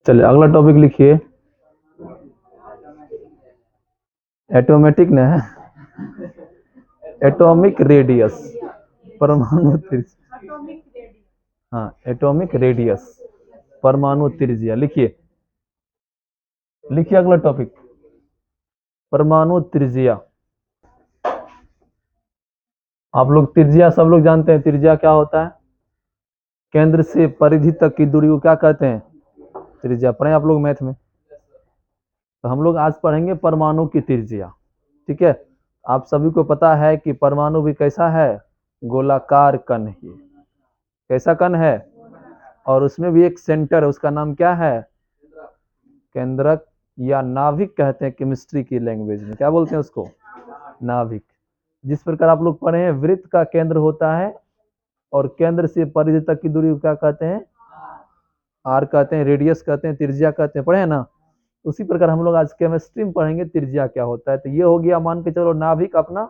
चलिए अगला टॉपिक लिखिए। एटोमेटिक ना है, एटॉमिक रेडियस, परमाणु त्रिज्या। हाँ, एटॉमिक रेडियस, परमाणु त्रिज्या। लिखिए लिखिए अगला टॉपिक, परमाणु त्रिज्या। आप लोग त्रिज्या सब लोग जानते हैं, त्रिज्या क्या होता है? केंद्र से परिधि तक की दूरी को क्या कहते हैं? त्रिज्या। पढ़े आप लोग मैथ में। तो हम लोग आज पढ़ेंगे परमाणु की त्रिज्या। ठीक है, आप सभी को पता है कि परमाणु भी कैसा है? गोलाकार कण ही। कैसा कण है? और उसमें भी एक सेंटर है, उसका नाम क्या है? केंद्रक या नाभिक कहते हैं केमिस्ट्री की लैंग्वेज में। क्या बोलते हैं उसको? नाभिक। जिस प्रकार आप लोग पढ़े हैं, वृत्त का केंद्र होता है और केंद्र से परिधि तक की दूरी को क्या कहते हैं? आर कहते हैं, रेडियस कहते हैं, त्रिज्या कहते हैं। पढ़े हैं ना? उसी प्रकार हम लोग आज केमिस्ट्री में पढ़ेंगे त्रिज्या क्या होता है। तो ये हो गया, मान के चलो नाभिक अपना।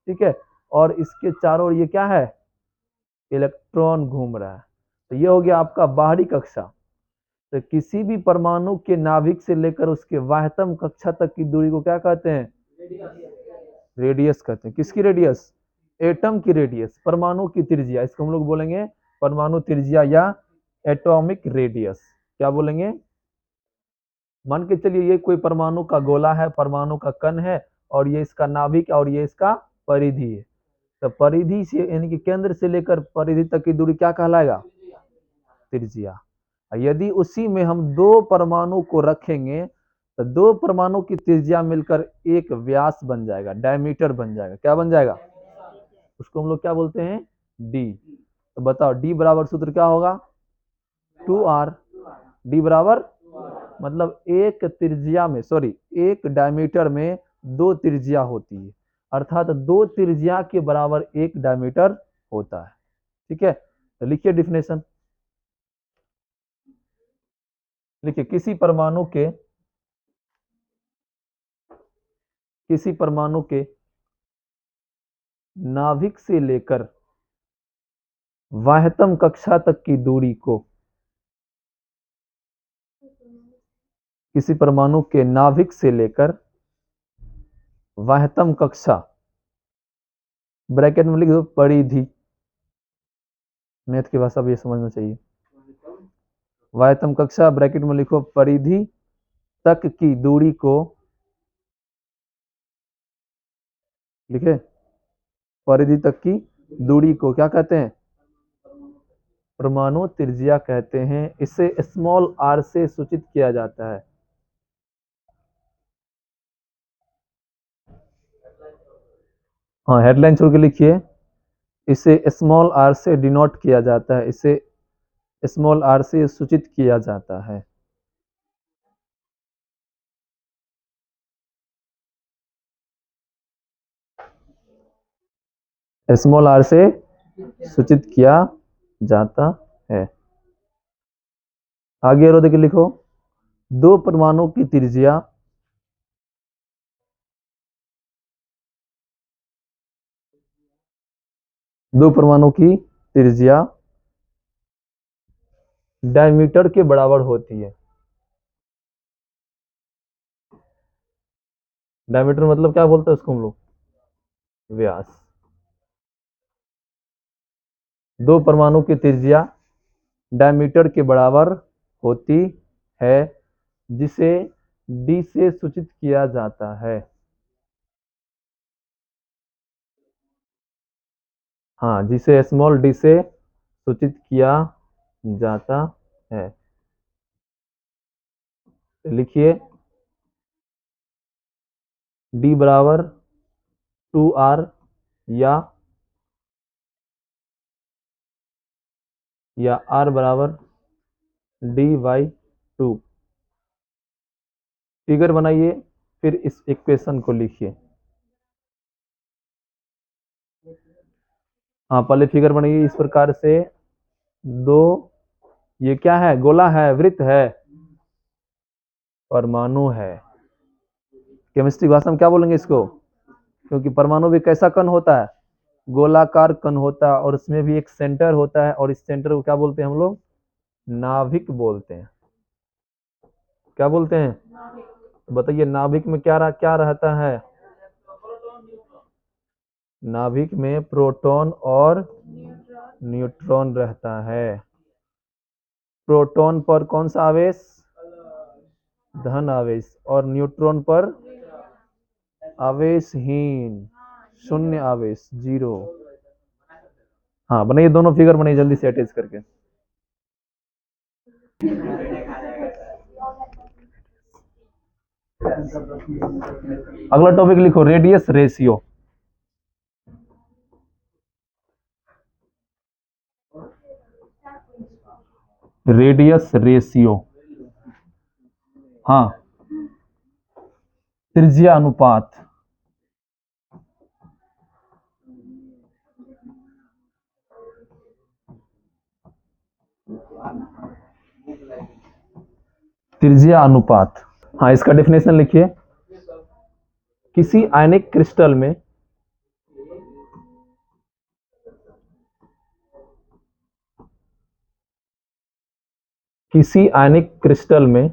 ठीक है, और इसके चारों ओर ये क्या है? इलेक्ट्रॉन घूम रहा है। तो ये हो गया आपका बाहरी कक्षा। तो किसी भी परमाणु के नाभिक से लेकर उसके बाह्यतम कक्षा तक की दूरी को क्या कहते हैं? रेडियस कहते हैं। किसकी रेडियस? एटम की रेडियस, परमाणु की त्रिज्या। इसको हम लोग बोलेंगे परमाणु त्रिज्या या एटॉमिक रेडियस। क्या बोलेंगे? मान के चलिए ये कोई परमाणु का गोला है, परमाणु का कण है, और ये इसका नाभिक और ये इसका परिधि है। तो परिधि से यानी कि केंद्र से लेकर परिधि तक की दूरी क्या कहलाएगा? त्रिज्या। यदि उसी में हम दो परमाणु को रखेंगे तो दो परमाणु की त्रिज्या मिलकर एक व्यास बन जाएगा, डायमीटर बन जाएगा। क्या बन जाएगा? उसको हम लोग क्या बोलते हैं? डी। तो बताओ डी बराबर सूत्र क्या होगा? 2r। डी बराबर मतलब एक त्रिज्या में, सॉरी एक डायमीटर में दो त्रिज्या होती है, अर्थात दो त्रिज्या के बराबर एक डायमीटर होता है। ठीक है, तो लिखिए डिफिनेशन। लिखिए किसी परमाणु के नाभिक से लेकर बाह्यतम कक्षा तक की दूरी को, किसी परमाणु के नाभिक से लेकर बाह्यतम कक्षा, ब्रैकेट में लिख दो परिधि, मैथ की भाषा भी ये समझना चाहिए। बाह्यतम कक्षा ब्रैकेट में लिखो परिधि तक की दूरी को, लिखे परिधि तक की दूरी को क्या कहते हैं? परमाणु त्रिज्या कहते हैं। इसे स्मॉल आर से सूचित किया जाता है। हाँ, हेडलाइन छोड़ के लिखिए, इसे स्मॉल आर से डिनोट किया जाता है, इसे स्मॉल आर से सूचित किया जाता है। स्मॉल आर से सूचित किया जाता है। आगे और देख लिखो, दो परमाणु की त्रिज्या दो परमाणु की त्रिज्या डायमीटर के बराबर होती है। डायमीटर मतलब क्या बोलते हैं उसको हम लोग? व्यास। दो परमाणु की त्रिज्या डायमीटर के बराबर होती है, जिसे डी से सूचित किया जाता है। हाँ, जिसे स्मॉल डी से सूचित किया जाता है। लिखिए डी बराबर 2r या r बराबर d/2। फिगर बनाइए, फिर इस इक्वेशन को लिखिए। हाँ, पहले फिगर बनाइए इस प्रकार से। दो, ये क्या है? गोला है, वृत्त है, परमाणु है। केमिस्ट्री भाषा में क्या बोलेंगे इसको? क्योंकि परमाणु भी कैसा कण होता है? गोलाकार कण होता है, और उसमें भी एक सेंटर होता है, और इस सेंटर को क्या बोलते हैं हम लोग? नाभिक बोलते हैं। क्या बोलते हैं? बताइए, नाभिक में क्या रहता है? नाभिक में प्रोटॉन और न्यूट्रॉन रहता है। प्रोटॉन पर कौन सा आवेश? धन आवेश। और न्यूट्रॉन पर आवेशहीन, शून्य आवेश, जीरो। हाँ बनाइए, दोनों फिगर बनाइए जल्दी से अटैच करके। अगला टॉपिक लिखो, रेडियस रेशियो। रेडियस रेशियो, हाँ, त्रिज्या अनुपात। त्रिज्या अनुपात, हाँ, इसका डेफिनेशन लिखिए। किसी आयनिक क्रिस्टल में किसी आयनिक क्रिस्टल में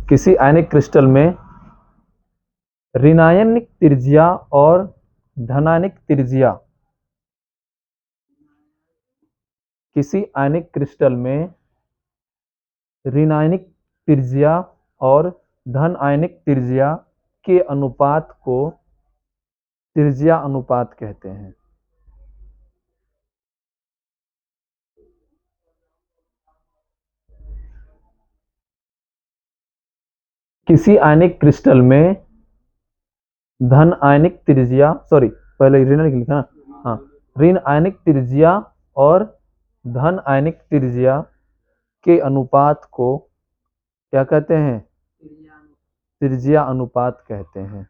किसी आयनिक क्रिस्टल में ऋणायनिक त्रिज्या और धनायनिक त्रिज्या, किसी आयनिक क्रिस्टल में ऋणायनिक त्रिज्या और धन आयनिक त्रिज्या के अनुपात को त्रिज्या अनुपात कहते हैं। किसी आयनिक क्रिस्टल में धन आयनिक त्रिज्या, सॉरी पहले ऋणायनिक लिखा ना, हाँ, ऋण आयनिक त्रिज्या और धन आयनिक त्रिज्या के अनुपात को क्या कहते हैं? त्रिज्या अनुपात कहते हैं।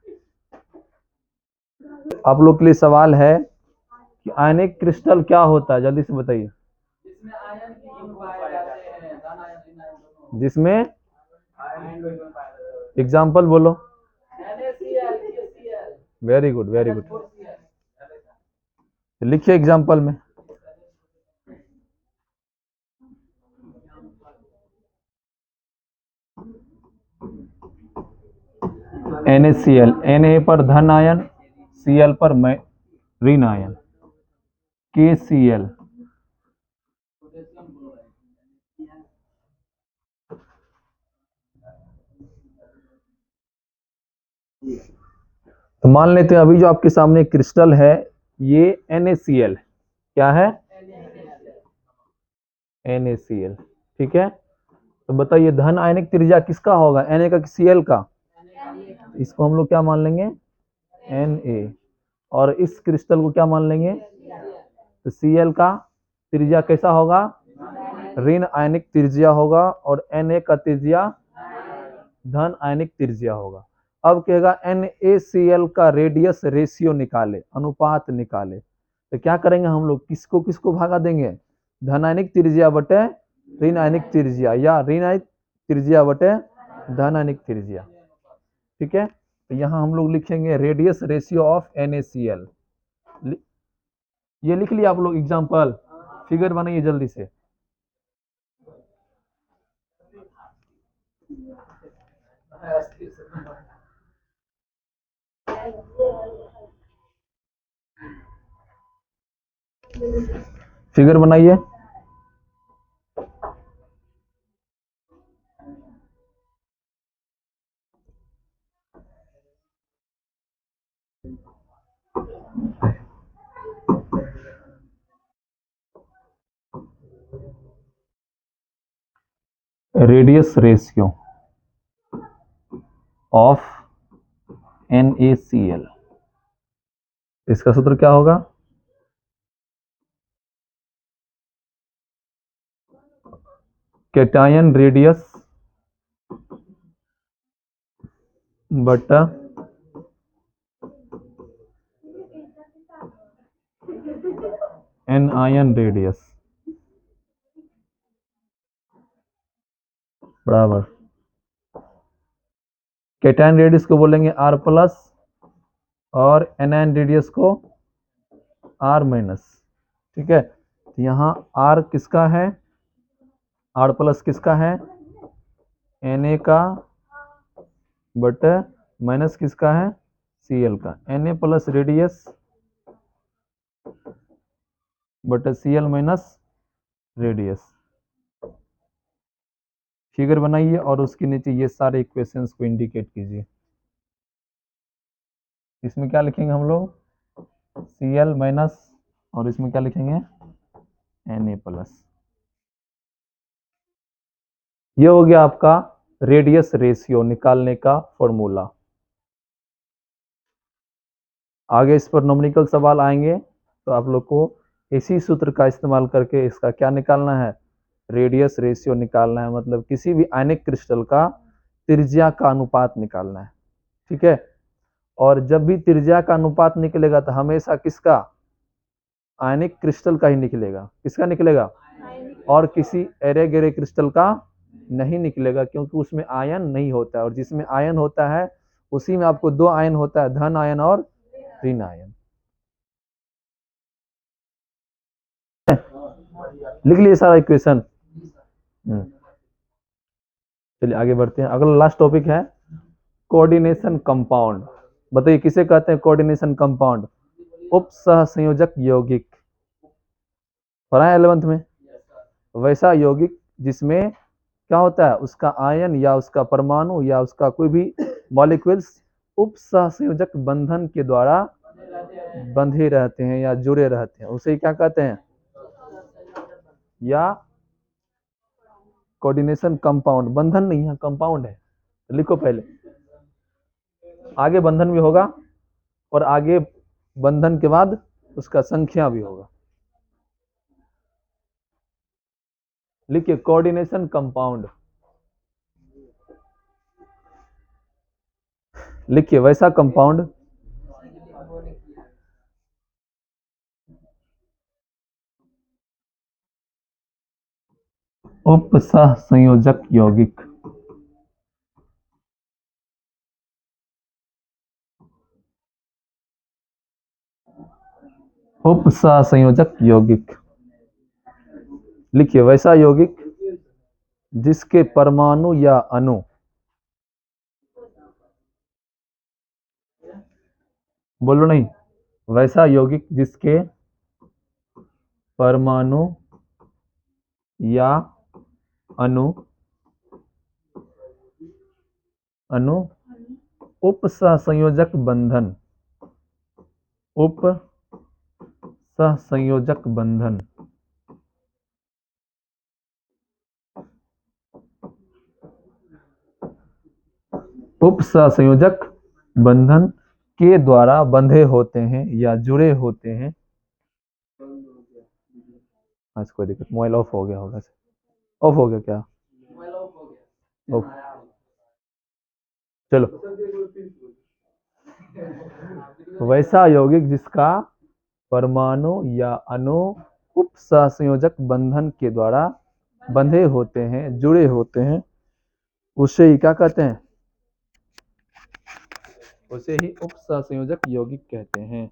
आप लोग के लिए सवाल है कि आयनिक क्रिस्टल क्या होता है, जल्दी से बताइए। जिसमें एग्जाम्पल बोलो। वेरी गुड, वेरी गुड, लिखिए एग्जाम्पल में। NaCl, Na पर धन आयन, Cl पर ऋण आयन, KCl। तो मान लेते हैं अभी जो आपके सामने क्रिस्टल है ये NaCl, क्या है? NaCl, ठीक है। तो बताइए धन आयनिक त्रिज्या किसका होगा, Na का कि Cl का? इसको हम लोग क्या मान लेंगे? Na। और इस क्रिस्टल को क्या मान लेंगे? तो Cl का त्रिज्या कैसा होगा? ऋण आयनिक त्रिज्या होगा, और Na का त्रिज्या धन आयनिक त्रिज्या होगा। अब कहेगा NaCl का रेडियस रेशियो निकाले, अनुपात निकाले। तो क्या करेंगे हम लोग, किसको किसको भागा देंगे? धन आयनिक त्रिज्या बटे ऋण आयनिक त्रिज्या, या ऋण आयनिक त्रिज्या बटे धन आयनिक त्रिज्या, ठीक है। तो यहाँ हम लोग लिखेंगे रेडियस रेशियो ऑफ NaCl। ये लिख लिया आप लोग एग्जाम्पल, फिगर बनाइए जल्दी से। फिगर बनाइए। रेडियस रेशियो ऑफ NaCl, इसका सूत्र क्या होगा? कैटायन रेडियस बटा एनायन रेडियस बराबर, कैटायन रेडियस को बोलेंगे R+, और एनायन रेडियस को R-, ठीक है। तो यहाँ R किसका है, R प्लस किसका है, Na का, बट माइनस किसका है, Cl का। Na plus radius but Cl minus radius. Figure बनाइए और उसके नीचे ये सारे इक्वेशंस को इंडिकेट कीजिए। इसमें क्या लिखेंगे हम लोग, Cl माइनस, और इसमें क्या लिखेंगे, Na प्लस। ये हो गया आपका रेडियस रेशियो निकालने का फॉर्मूला। आगे इस पर न्यूमेरिकल सवाल आएंगे तो आप लोग को इसी सूत्र का इस्तेमाल करके इसका क्या निकालना है, रेडियस रेशियो निकालना है, मतलब किसी भी आयनिक क्रिस्टल का त्रिज्या का अनुपात निकालना है। ठीक है, और जब भी त्रिज्या का अनुपात निकलेगा तो हमेशा किसका, आयनिक क्रिस्टल का ही निकलेगा। किसका निकलेगा, और किसी एरे गेरे क्रिस्टल का नहीं निकलेगा, क्योंकि उसमें आयन नहीं होता है, और जिसमें आयन होता है उसी में आपको दो आयन होता है, धन आयन और ऋण आयन। लिख लिए सारा इक्वेशन। चलिए आगे बढ़ते हैं। अगला लास्ट टॉपिक है कोऑर्डिनेशन कंपाउंड। बताइए किसे कहते हैं कोऑर्डिनेशन कंपाउंड, उप सहसंयोजक यौगिक। पढ़ा है 11th में, वैसा यौगिक जिसमें क्या होता है, उसका आयन या उसका परमाणु या उसका कोई भी मॉलिक्यूल्स उप सहसंयोजक बंधन के द्वारा बंधे रहते हैं या जुड़े रहते हैं, उसे क्या कहते हैं, या कोऑर्डिनेशन कंपाउंड। बंधन नहीं है, कंपाउंड है। लिखो पहले, आगे बंधन भी होगा और आगे बंधन के बाद उसका संख्या भी होगा। लिखिए कोऑर्डिनेशन कंपाउंड, लिखिए वैसा कंपाउंड उप सहसंयोजक यौगिक। उप सहसंयोजक यौगिक, लिखिए वैसा यौगिक जिसके परमाणु या अणु, बोलो नहीं, वैसा यौगिक जिसके परमाणु या अणु उप सहसंयोजक बंधन, उप सहसंयोजक बंधन उप सहसंयोजक बंधन के द्वारा बंधे होते हैं या जुड़े होते हैं। आज कोई दिक्कत, मोबाइल ऑफ हो गया होगा, ऑफ हो गया क्या, ऑफ, चलो। वैसा यौगिक जिसका परमाणु या अणु उप सहसंयोजक बंधन के द्वारा बंधे होते हैं, जुड़े होते हैं, उसे ही क्या कहते हैं, उसे ही उप सहसंयोजक यौगिक कहते हैं।